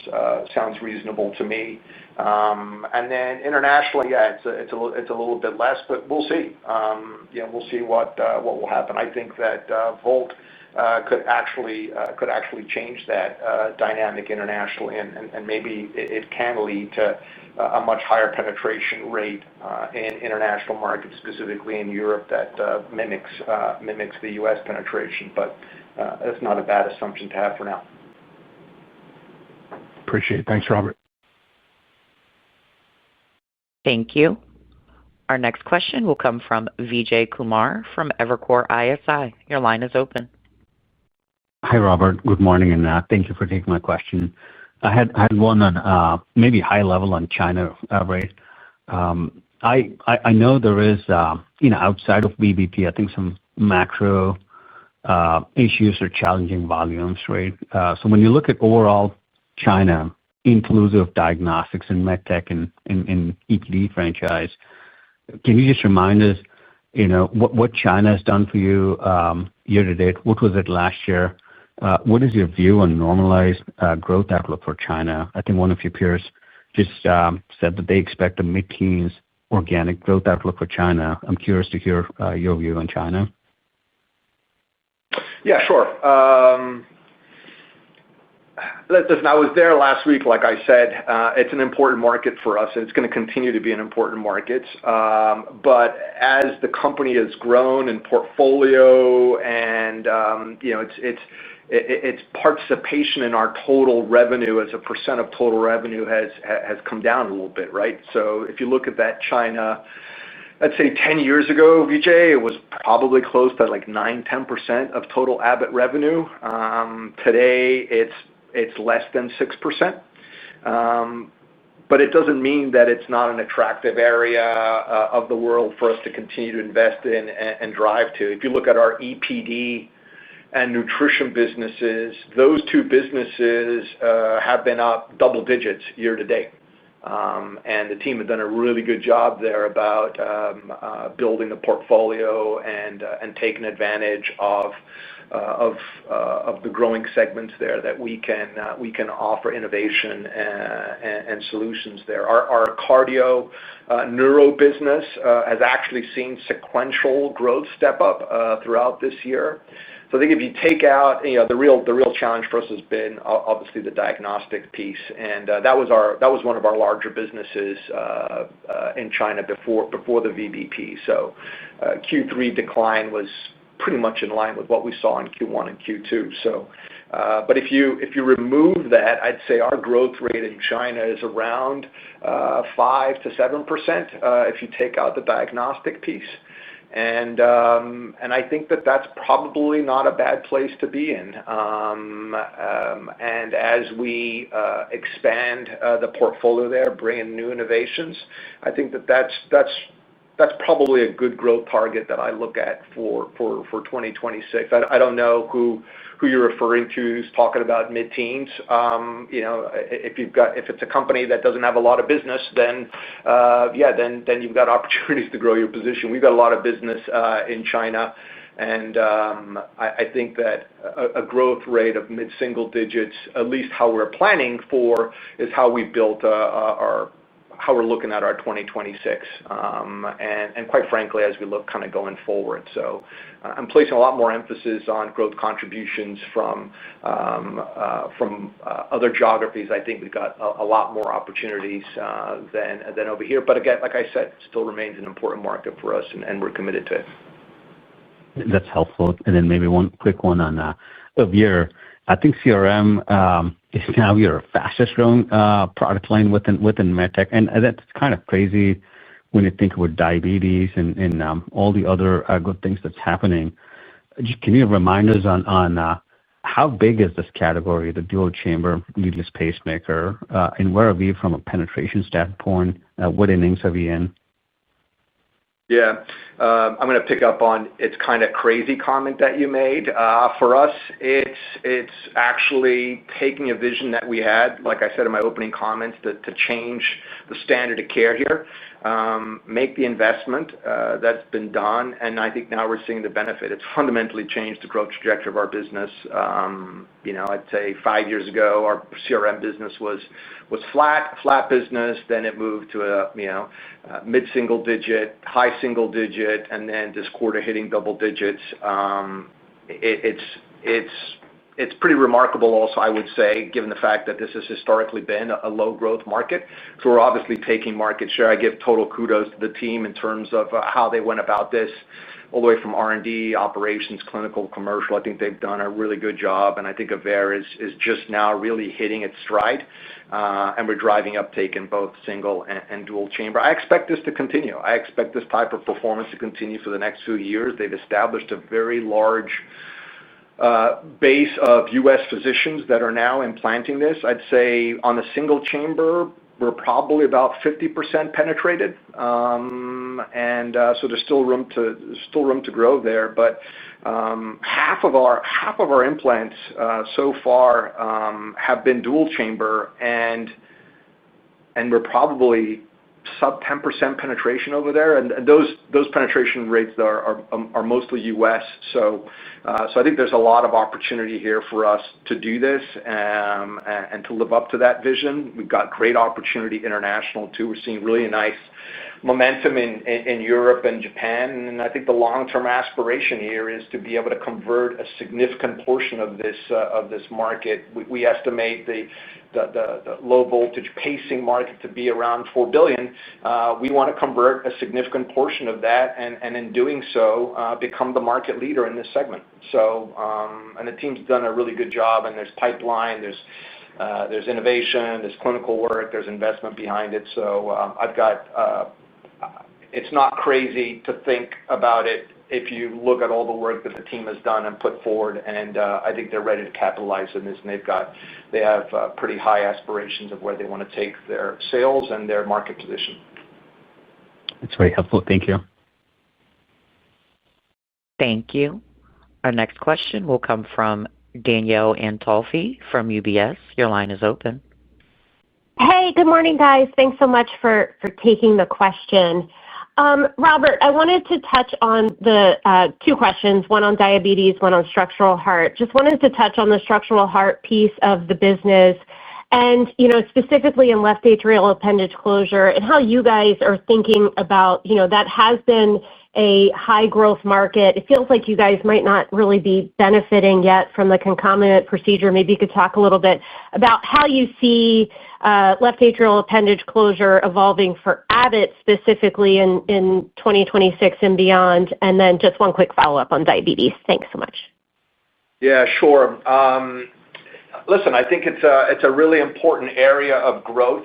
reasonable to me. And then internationally, it's a little bit less, but we'll see. We'll see what will happen. I think that Volt could actually change that dynamic internationally, and maybe it can lead to a much higher penetration rate in international markets, specifically in Europe, that mimics the U.S. penetration. But that's not a bad assumption to have for now. Appreciate it. Thanks, Robert. Thank you. Our next question will come from Vijay Kumar from Evercore ISI. Your line is open. Hi, Robert. Good morning, and thank you for taking my question. I had one on maybe high level on China, right? I know there is, outside of VBP, I think some macro issues or challenging volumes, right? So when you look at overall China, inclusive of diagnostics and medtech and EPD franchise, can you just remind us, what China has done for you year to date? What was it last year? What is your view on normalized growth outlook for China? I think one of your peers just said that they expect a mid-teens organic growth outlook for China. I'm curious to hear your view on China. Yeah, sure. Listen, I was there last week. Like I said, it's an important market for us, and it's going to continue to be an important market. But as the company has grown in portfolio and its participation in our total revenue as a percent of total revenue has come down a little bit, right? So if you look at that China, I'd say 10 years ago, Vijay, it was probably close to like 9-10% of total Abbott revenue. Today, it's less than 6%. But it doesn't mean that it's not an attractive area of the world for us to continue to invest in and drive to. If you look at our EPD and nutrition businesses, those two businesses have been up double digits year to date. And the team has done a really good job there about building the portfolio and taking advantage of the growing segments there that we can offer innovation and solutions there. Our cardio neuro business has actually seen sequential growth step up throughout this year. So I think if you take out, the real challenge for us has been obviously the diagnostic piece, and that was one of our larger businesses in China before the VBP. So Q3 decline was pretty much in line with what we saw in Q1 and Q2. So, but if you remove that, I'd say our growth rate in China is around 5 to 7%. If you take out the diagnostic piece. And I think that's probably not a bad place to be in. And as we expand the portfolio there, bring in new innovations, I think that's probably a good growth target that I look at for 2026. I don't know who you're referring to who's talking about mid-teens. If it's a company that doesn't have a lot of business, then you've got opportunities to grow your position. We've got a lot of business in China, and I think that a growth rate of mid-single digits, at least how we're planning for, is how we built how we're looking at our 2026, and quite frankly, as we look kind of going forward. So I'm placing a lot more emphasis on growth contributions from other geographies. I think we've got a lot more opportunities than over here. But again, like I said, it still remains an important market for us, and we're committed to it. That's helpful. And then maybe one quick one on Aveir. I think CRM is now your fastest growing product line within MedTech. And that's kind of crazy when you think about diabetes and all the other good things that's happening. Can you remind us on how big is this category, the dual chamber leadless pacemaker, and where are we from a penetration standpoint? What innings are we in? Yeah, I'm going to pick up on it's kind of crazy comment that you made. For us, it's actually taking a vision that we had, like I said in my opening comments, to change the standard of care here, make the investment that's been done, and I think now we're seeing the benefit. It's fundamentally changed the growth trajectory of our business. I'd say 5 years ago, our CRM business was flat business. Then it moved to a mid-single digit, high single digit, and then this quarter hitting double digits. It's pretty remarkable also, I would say, given the fact that this has historically been a low growth market. So we're obviously taking market share. I give total kudos to the team in terms of how they went about this, all the way from R&D, operations, clinical, commercial. I think they've done a really good job, and I think Aveir is just now really hitting its stride, and we're driving uptake in both single and dual chamber. I expect this to continue. I expect this type of performance to continue for the next few years. They've established a very large base of U.S. physicians that are now implanting this. I'd say on the single chamber, we're probably about 50% penetrated, and so there's still room to grow there. But half of our implants so far have been dual chamber, and we're probably sub 10% penetration over there, and those penetration rates are mostly U.S. So I think there's a lot of opportunity here for us to do this and to live up to that vision. We've got great opportunity international too. We're seeing really nice momentum in Europe and Japan, and I think the long-term aspiration here is to be able to convert a significant portion of this market. We estimate the low voltage pacing market to be around $4 billion. We want to convert a significant portion of that, and in doing so, become the market leader in this segment. So, and the team's done a really good job, and there's pipeline, there's innovation, there's clinical work, there's investment behind it. So it's not crazy to think about it if you look at all the work that the team has done and put forward, and I think they're ready to capitalize on this, and they have pretty high aspirations of where they want to take their sales and their market position. That's very helpful. Thank you. Thank you. Our next question will come from Danielle Antalffy from UBS. Your line is open. Hey, good morning, guys. Thanks so much for taking the question. Robert, I wanted to touch on the two questions, one on diabetes, one on structural heart. Just wanted to touch on the structural heart piece of the business and, specifically in left atrial appendage closure and how you guys are thinking about, that has been a high growth market. It feels like you guys might not really be benefiting yet from the concomitant procedure. Maybe you could talk a little bit about how you see left atrial appendage closure evolving for Abbott specifically in 2026 and beyond. And then just one quick follow-up on diabetes. Thanks so much. Yeah, sure. Listen, I think it's a really important area of growth.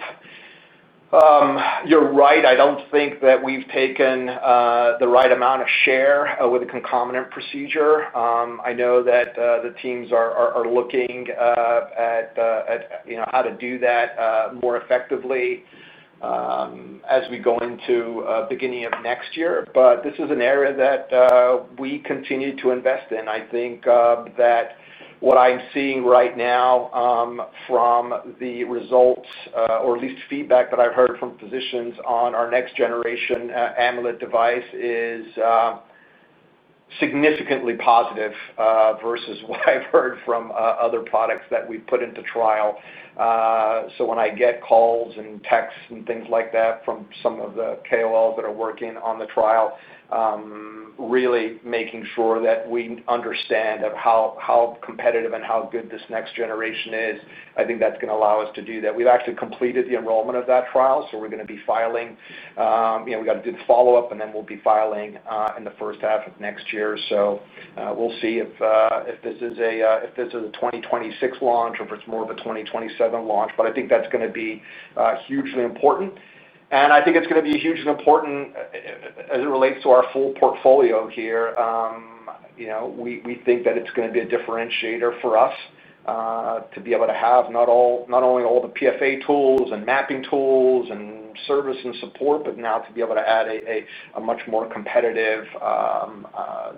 You're right. I don't think that we've taken the right amount of share with a concomitant procedure. I know that the teams are looking at how to do that more effectively as we go into beginning of next year. But this is an area that we continue to invest in. I think that what I'm seeing right now from the results, or at least feedback that I've heard from physicians on our next generation amulet device, is significantly positive versus what I've heard from other products that we've put into trial. So when I get calls and texts and things like that from some of the KOLs that are working on the trial, really making sure that we understand of how competitive and how good this next generation is. I think that's going to allow us to do that. We've actually completed the enrollment of that trial, so we're going to be filing. We got to do the follow-up, and then we'll be filing in the first half of next year. So we'll see if this is a 2026 launch or if it's more of a 2027 launch. But I think that's going to be hugely important. And I think it's going to be hugely important as it relates to our full portfolio here. We think that it's going to be a differentiator for us to be able to have not only all the PFA tools and mapping tools and service and support, but now to be able to add a much more competitive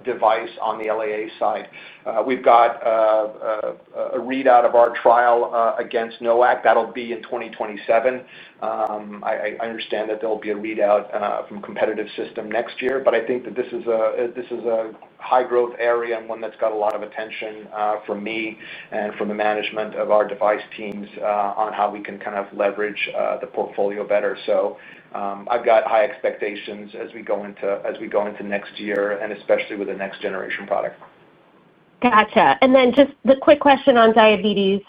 device on the LAA side. We've got a readout of our trial against NOAC. That'll be in 2027. I understand that there'll be a readout from competitive system next year, but I think that this is a high growth area and one that's got a lot of attention from me and from the management of our device teams on how we can kind of leverage the portfolio better. So I've got high expectations as we go into next year, and especially with the next generation product. Gotcha. And then just the quick question on diabetes.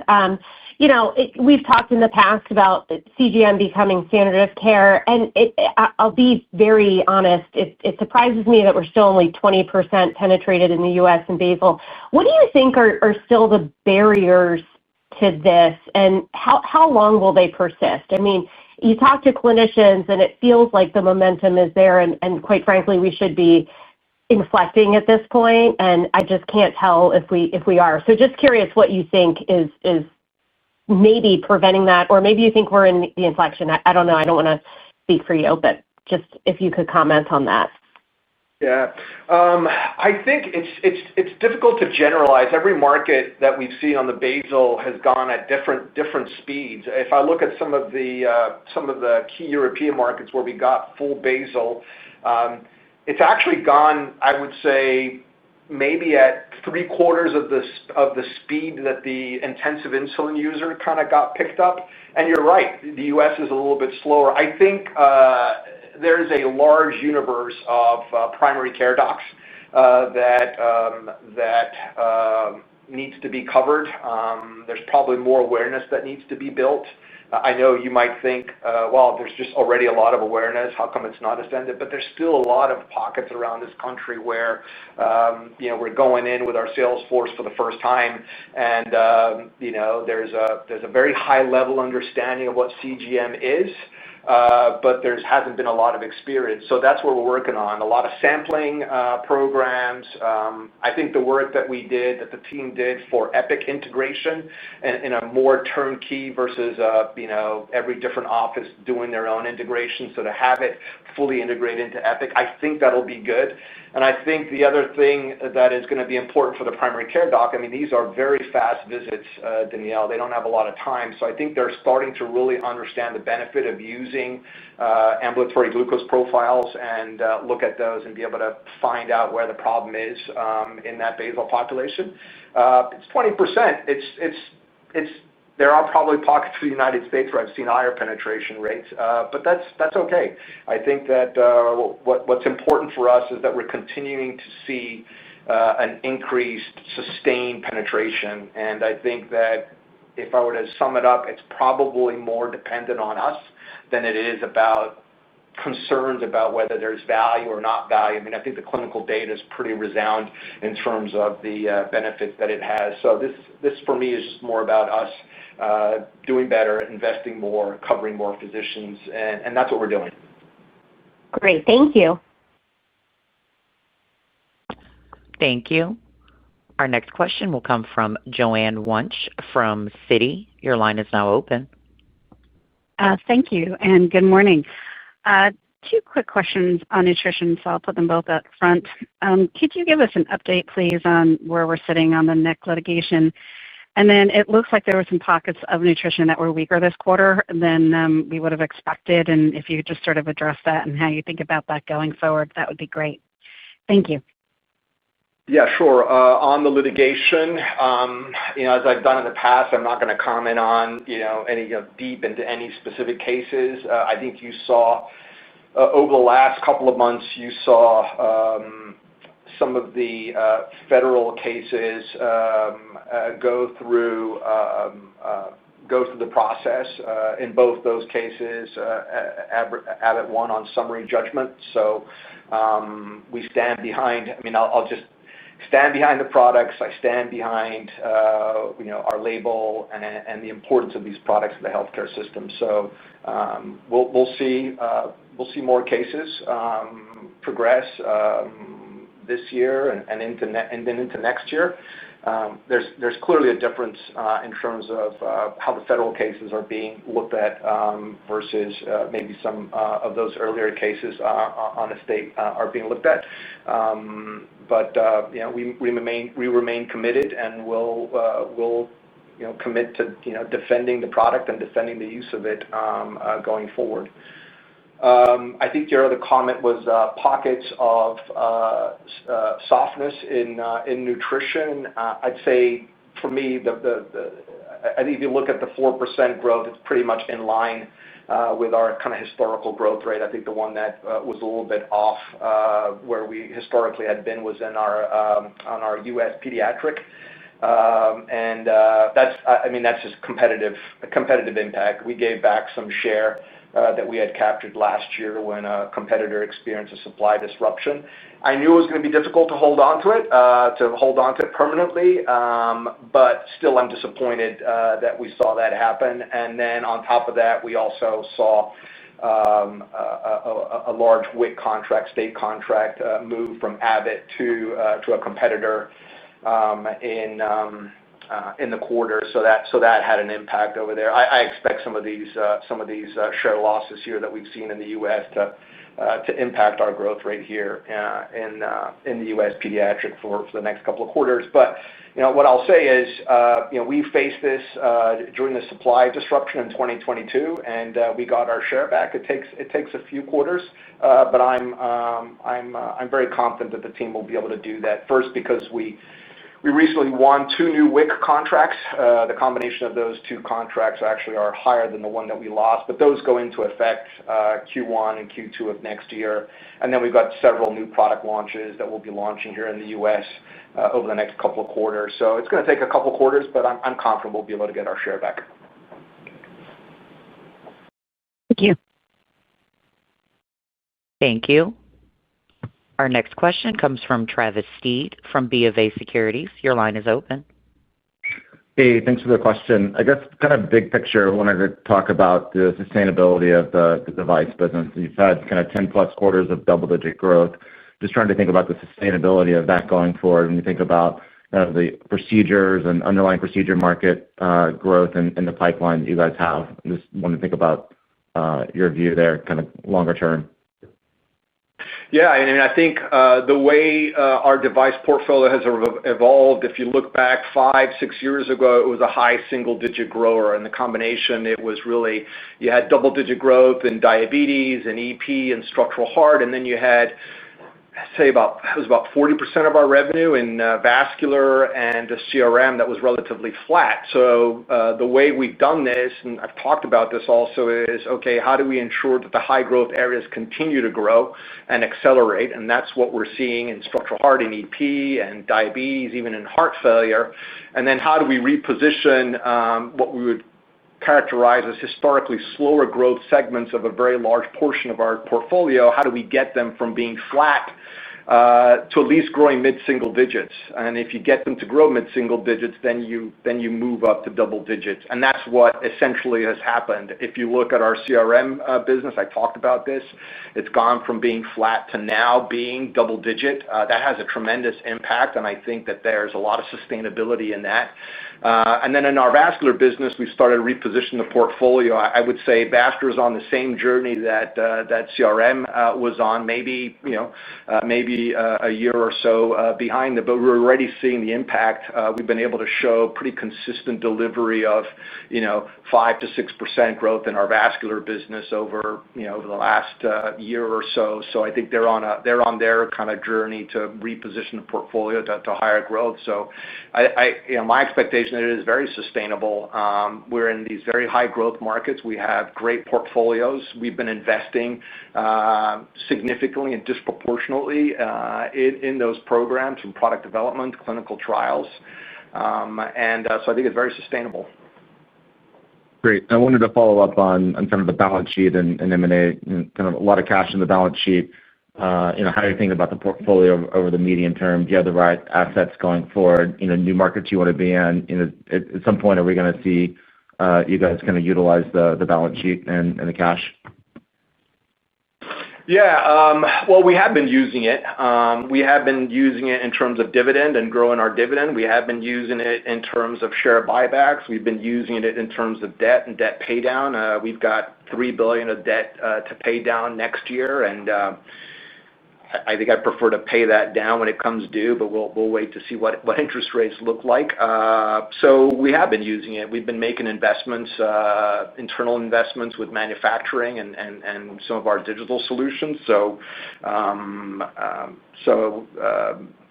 We've talked in the past about CGM becoming standard of care, and I'll be very honest, it surprises me that we're still only 20% penetrated in the U.S. and basal. What do you think are still the barriers to this, and how long will they persist? I mean, you talk to clinicians, and it feels like the momentum is there, and quite frankly, we should be inflecting at this point, and I just can't tell if we are. So just curious what you think is maybe preventing that, or maybe you think we're in the inflection. I don't know. I don't want to speak for you, but just if you could comment on that. Yeah. I think it's difficult to generalize. Every market that we've seen on the basal has gone at different speeds. If I look at some of the key European markets where we got full basal, it's actually gone, I would say, maybe at 3/4 of the speed that the intensive insulin user kind of got picked up. And you're right, the U.S. is a little bit slower. I think there's a large universe of primary care docs that needs to be covered. There's probably more awareness that needs to be built. I know you might think, well, there's just already a lot of awareness. How come it's not extended? But there's still a lot of pockets around this country where we're going in with our sales force for the first time, and there's a very high level understanding of what CGM is. But there hasn't been a lot of experience. So that's what we're working on. A lot of sampling programs. I think the work that the team did for Epic integration in a more turnkey versus every different office doing their own integration. So to have it fully integrated into Epic, I think that'll be good. And I think the other thing that is going to be important for the primary care doc, I mean, these are very fast visits, Danielle. They don't have a lot of time. So I think they're starting to really understand the benefit of using ambulatory glucose profiles and look at those and be able to find out where the problem is in that basal population. It's 20%. There are probably pockets of the United States where I've seen higher penetration rates, but that's okay. I think that what's important for us is that we're continuing to see an increased, sustained penetration. And I think that if I were to sum it up, it's probably more dependent on us than it is about concerns about whether there's value or not value. I mean, I think the clinical data is pretty resound in terms of the benefits that it has. So this for me is just more about us doing better, investing more, covering more physicians, and that's what we're doing. Great. Thank you. Thank you. Our next question will come from Joanne Wuensch from Citi. Your line is now open. Thank you, and good morning. Two quick questions on nutrition, so I'll put them both up front. Could you give us an update, please, on where we're sitting on the NIC litigation? And then it looks like there were some pockets of nutrition that were weaker this quarter than we would have expected. And if you could just sort of address that and how you think about that going forward, that would be great. Thank you. Yeah, sure. On the litigation, as I've done in the past, I'm not going to comment on any deep into any specific cases. I think you saw over the last couple of months, you saw some of the federal cases go through the process. In both those cases, Abbott won on summary judgment. So we stand behind. I mean, I'll just stand behind the products. I stand behind our label and the importance of these products in the healthcare system. So we'll see more cases progress this year and then into next year. There's clearly a difference in terms of how the federal cases are being looked at versus maybe some of those earlier cases on a state are being looked at. But we remain committed, and we'll commit to defending the product and defending the use of it going forward. I think your other comment was pockets of softness in nutrition. I'd say for me, I think if you look at the 4% growth, it's pretty much in line with our kind of historical growth rate. I think the one that was a little bit off where we historically had been was on our U.S. pediatric. And that's just competitive impact. We gave back some share that we had captured last year when a competitor experienced a supply disruption. I knew it was going to be difficult to hold on to it permanently, but still I'm disappointed that we saw that happen. And then on top of that, we also saw a large WIC contract, state contract, move from Abbott to a competitor in the quarter, so that had an impact over there. I expect some of these share losses here that we've seen in the U.S. to impact our growth rate here in the U.S. pediatric for the next couple of quarters. But what I'll say is we faced this during the supply disruption in 2022, and we got our share back. It takes a few quarters, but I'm very confident that the team will be able to do that. First, because we recently won 2 new WIC contracts. The combination of those 2 contracts actually are higher than the one that we lost, but those go into effect Q1 and Q2 of next year. And then we've got several new product launches that we'll be launching here in the U.S. Over the next couple of quarters. So it's going to take a couple of quarters, but I'm confident we'll be able to get our share back. Thank you. Thank you. Our next question comes from Travis Steed from BofA Securities. Your line is open. Hey, thanks for the question. I guess kind of big picture, I wanted to talk about the sustainability of the device business. You've had kind of 10+ quarters of double-digit growth. Just trying to think about the sustainability of that going forward when you think about the procedures and underlying procedure market growth and the pipeline that you guys have. I just want to think about your view there kind of longer term. Yeah, I mean, I think the way our device portfolio has evolved, if you look back 5-6 years ago, it was a high single-digit grower. And the combination, it was really, you had double-digit growth in diabetes and EP and structural heart, and then you had, say, it was about 40% of our revenue in vascular and CRM that was relatively flat. So the way we've done this, and I've talked about this also, is, okay, how do we ensure that the high growth areas continue to grow and accelerate? And that's what we're seeing in structural heart and EP and diabetes, even in heart failure. And then how do we reposition what we would characterize as historically slower growth segments of a very large portion of our portfolio? How do we get them from being flat to at least growing mid-single digits? And if you get them to grow mid-single digits, then you move up to double digits. And that's what essentially has happened. If you look at our CRM business, I talked about this. It's gone from being flat to now being double digit. That has a tremendous impact, and I think that there's a lot of sustainability in that. And then in our vascular business, we started to reposition the portfolio. I would say vascular is on the same journey that CRM was on, maybe a year or so behind it, but we're already seeing the impact. We've been able to show pretty consistent delivery of 5-6% growth in our vascular business over the last year or so. So I think they're on their kind of journey to reposition the portfolio to higher growth. So my expectation is it is very sustainable. We're in these very high growth markets. We have great portfolios. We've been investing significantly and disproportionately in those programs from product development, clinical trials. And so I think it's very sustainable. Great. I wanted to follow up on kind of the balance sheet and M&A, kind of a lot of cash in the balance sheet. How are you thinking about the portfolio over the medium term? Do you have the right assets going forward? New markets you want to be in? At some point, are we going to see you guys kind of utilize the balance sheet and the cash? Yeah, well, we have been using it. We have been using it in terms of dividend and growing our dividend. We have been using it in terms of share buybacks. We've been using it in terms of debt and debt pay down. We've got $3 billion of debt to pay down next year, and I think I prefer to pay that down when it comes due, but we'll wait to see what interest rates look like. So we have been using it. We've been making investments, internal investments with manufacturing and some of our digital solutions. So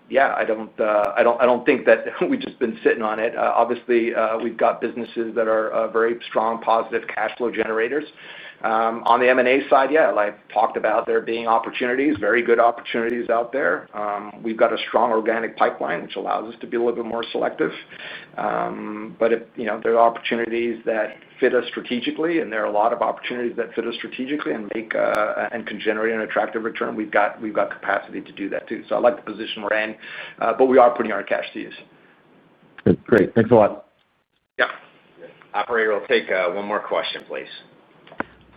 yeah, I don't think that we've just been sitting on it. Obviously, we've got businesses that are very strong, positive cash flow generators. On the M&A side, yeah, like I talked about, there being opportunities, very good opportunities out there. We've got a strong organic pipeline, which allows us to be a little bit more selective. But if there are opportunities that fit us strategically, and there are a lot of opportunities that fit us strategically and can generate an attractive return, we've got capacity to do that too. So I like the position we're in, but we are putting our cash to use. Great. Thanks a lot. Yeah. Operator, we'll take one more question, please.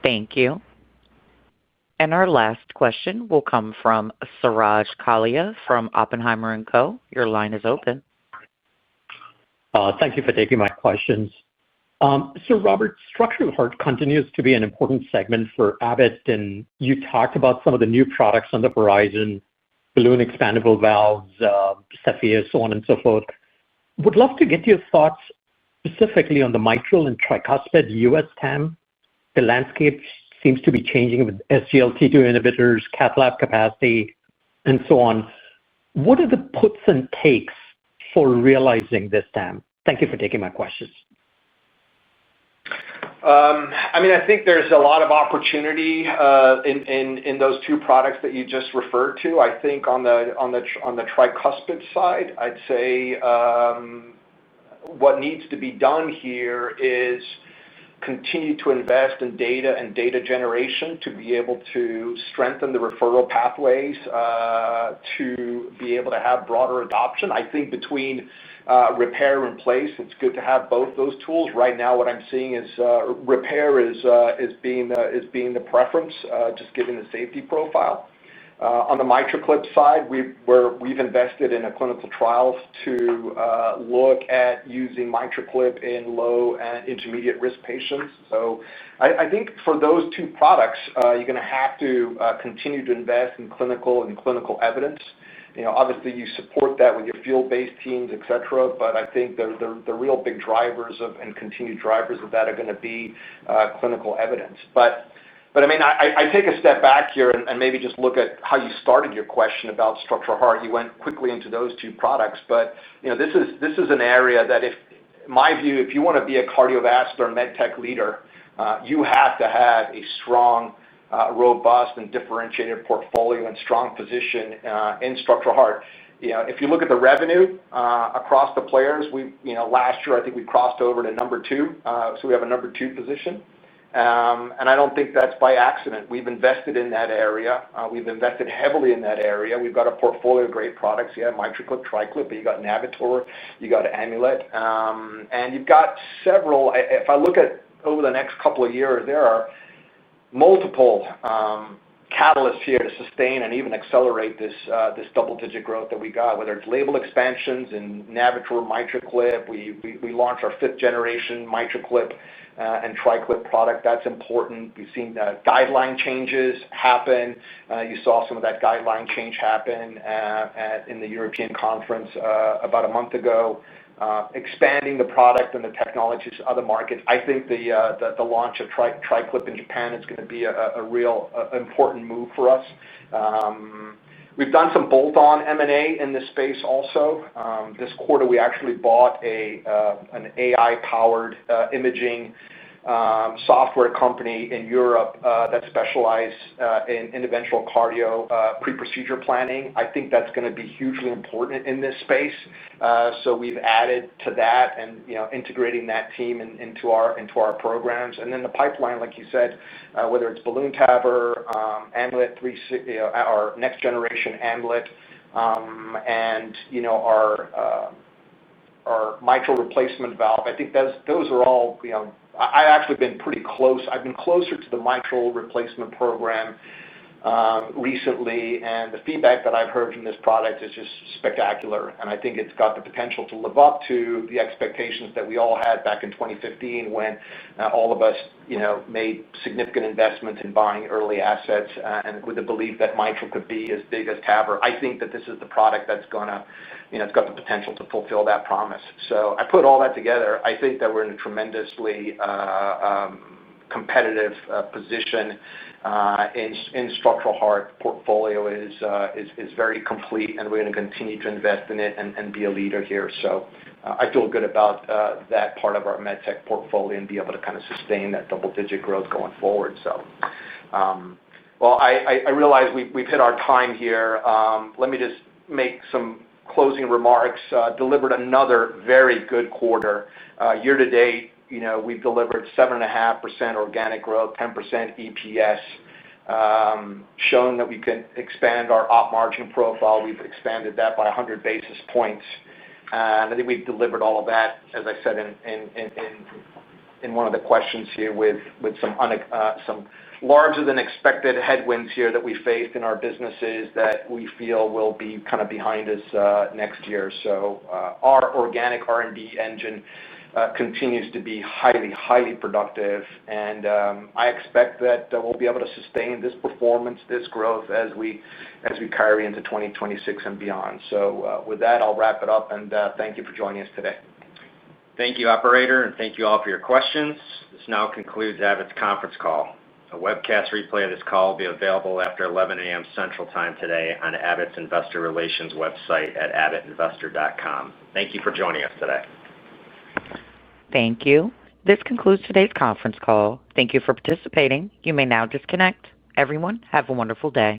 Thank you. And our last question will come from Suraj Kalia from Oppenheimer & Co. Your line is open. Thank you for taking my questions. Robert, structural heart continues to be an important segment for Abbott, and you talked about some of the new products on the horizon, balloon expandable valves, Cephea, so on and so forth. Would love to get your thoughts specifically on the mitral and tricuspid U.S. TAM. The landscape seems to be changing with SGLT2 inhibitors, cath lab capacity, and so on. What are the puts and takes for realizing this TAM? Thank you for taking my questions. I think there's a lot of opportunity in those two products that you just referred to. I think on the tricuspid side, I'd say what needs to be done here is continue to invest in data and data generation to be able to strengthen the referral pathways, to be able to have broader adoption. I think between repair and replace, it's good to have both those tools. Right now, what I'm seeing is repair is being the preference, just given the safety profile. On the MitraClip side, we've invested in a clinical trial to look at using MitraClip in low and intermediate risk patients. So I think for those two products, you're going to have to continue to invest in clinical evidence. Obviously, you support that with your field-based teams, et cetera, but I think the real big drivers and continued drivers of that are going to be clinical evidence. But I take a step back here and maybe just look at how you started your question about structural heart. You went quickly into those two products, but this is an area that, in my view, if you want to be a cardiovascular med tech leader, you have to have a strong, robust, and differentiated portfolio and strong position in structural heart. If you look at the revenue across the players, last year I think we crossed over to number 2, so we have a number 2 position. And I don't think that's by accident. We've invested in that area. We've invested heavily in that area. We've got a portfolio of great products. You have MitraClip, TriClip, but you got Navitor, you got Amulet, and you've got several. If I look at over the next couple of years, there are multiple catalysts here to sustain and even accelerate this double-digit growth that we got, whether it's label expansions in Navitor, MitraClip. We launched our 5th generation MitraClip and TriClip product. That's important. We've seen guideline changes happen. You saw some of that guideline change happen in the European conference about a month ago. Expanding the product and the technologies to other markets. I think the launch of TriClip in Japan is going to be a real important move for us. We've done some bolt-on M&A in this space also. This quarter, we actually bought an AI-powered imaging software company in Europe that specializes in interventional cardio pre-procedure planning. I think that's going to be hugely important in this space. So we've added to that and integrating that team into our programs. And then the pipeline, like you said, whether it's balloon TAVR, Amulet 360, our next generation Amulet, and our mitral replacement valve. I think those are all. I've actually been pretty close. I've been closer to the mitral replacement program recently, and the feedback that I've heard from this product is just spectacular. And I think it's got the potential to live up to the expectations that we all had back in 2015 when all of us, made significant investments in buying early assets and with the belief that mitral could be as big as TAVR. I think that this is the product that's going to, it's got the potential to fulfill that promise. So I put all that together. I think that we're in a tremendously competitive position in structural heart. Portfolio is very complete, and we're going to continue to invest in it and be a leader here. So I feel good about that part of our medtech portfolio and be able to kind of sustain that double-digit growth going forward. So, well, I realize we've hit our time here. Let me just make some closing remarks. Delivered another very good quarter. Year to date, we've delivered 7.5% organic growth, 10% EPS, shown that we can expand our op margin profile. We've expanded that by 100 basis points. And I think we've delivered all of that, as I said in one of the questions here, with some larger than expected headwinds here that we faced in our businesses that we feel will be kind of behind us next year. So our organic R&D engine continues to be highly productive. I expect that we'll be able to sustain this performance, this growth as we carry into 2026 and beyond. With that, I'll wrap it up, and thank you for joining us today. Thank you, operator, and thank you all for your questions. This now concludes Abbott's conference call. A webcast replay of this call will be available after 11 a.m. Central Time today on Abbott's Investor Relations website at abbottinvestor.com. Thank you for joining us today. Thank you. This concludes today's conference call. Thank you for participating. You may now disconnect. Everyone, have a wonderful day.